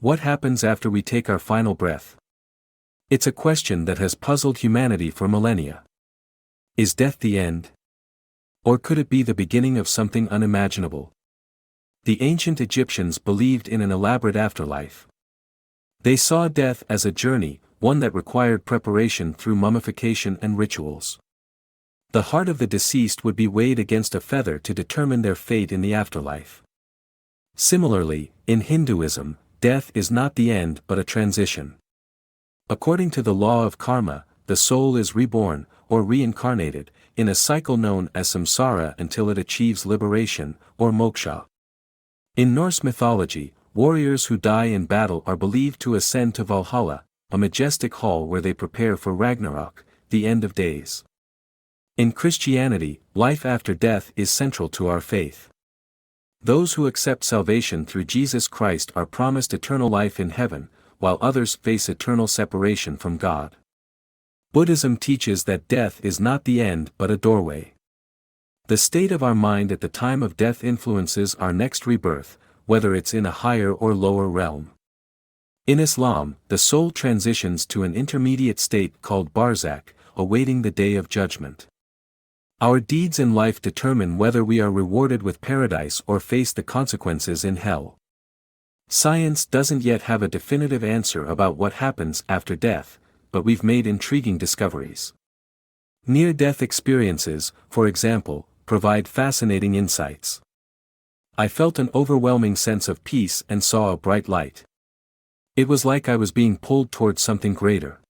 What happens after we take our final breath? It's a question that has puzzled humanity for millennia. Is death the end? Or could it be the beginning of something unimaginable? The ancient Egyptians believed in an elaborate afterlife. They saw death as a journey, one that required preparation through mummification and rituals. The heart of the deceased would be weighed against a feather to determine their fate in the afterlife. Similarly, in Hinduism, death is not the end but a transition. According to the law of karma, the soul is reborn, or reincarnated, in a cycle known as samsara until it achieves liberation, or moksha. In Norse mythology, warriors who die in battle are believed to ascend to Valhalla, a majestic hall where they prepare for Ragnarok, the end of days. In Christianity, life after death is central to our faith. Those who accept salvation through Jesus Christ are promised eternal life in heaven, while others face eternal separation from God. Buddhism teaches that death is not the end but a doorway. The state of our mind at the time of death influences our next rebirth, whether it's in a higher or lower realm. In Islam, the soul transitions to an intermediate state called barzakh, awaiting the day of judgment. Our deeds in life determine whether we are rewarded with paradise or face the consequences in hell. Science doesn't yet have a definitive answer about what happens after death, but we've made intriguing discoveries. Near-death experiences, for example, provide fascinating insights. I felt an overwhelming sense of peace and saw a bright light. It was like I was being pulled towards something greater.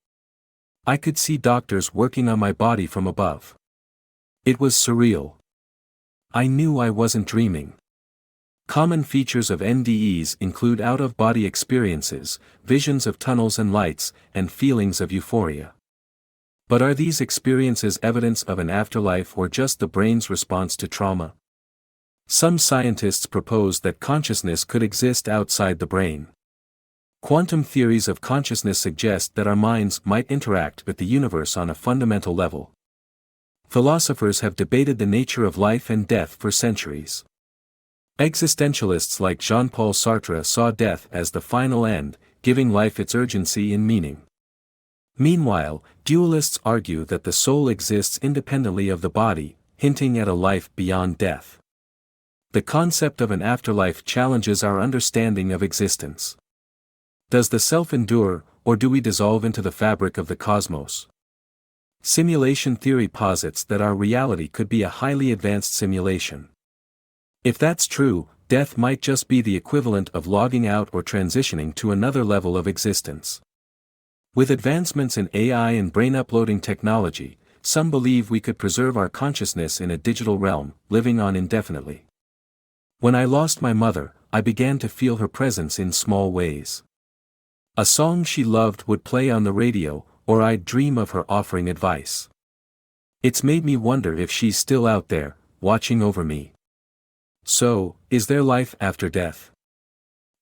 I could see doctors working on my body from above. It was surreal. I knew I wasn't dreaming. Common features of NDEs include out-of-body experiences, visions of tunnels and lights, and feelings of euphoria. But are these experiences evidence of an afterlife or just the brain's response to trauma? Some scientists propose that consciousness could exist outside the brain. Quantum theories of consciousness suggest that our minds might interact with the universe on a fundamental level. Philosophers have debated the nature of life and death for centuries. Existentialists like Jean-Paul Sartre saw death as the final end, giving life its urgency and meaning. Meanwhile, dualists argue that the soul exists independently of the body, hinting at a life beyond death. The concept of an afterlife challenges our understanding of existence. Does the self endure, or do we dissolve into the fabric of the cosmos? Simulation theory posits that our reality could be a highly advanced simulation. If that's true, death might just be the equivalent of logging out or transitioning to another level of existence. With advancements in AI and brain uploading technology, some believe we could preserve our consciousness in a digital realm, living on indefinitely. When I lost my mother, I began to feel her presence in small ways. A song she loved would play on the radio, or I'd dream of her offering advice. It's made me wonder if she's still out there, watching over me. So, is there life after death?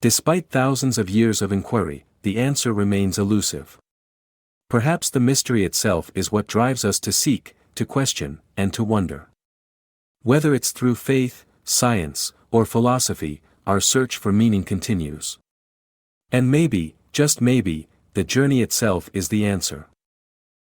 Despite thousands of years of inquiry, the answer remains elusive. Perhaps the mystery itself is what drives us to seek, to question, and to wonder. Whether it's through faith, science, or philosophy, our search for meaning continues. And maybe, just maybe, the journey itself is the answer.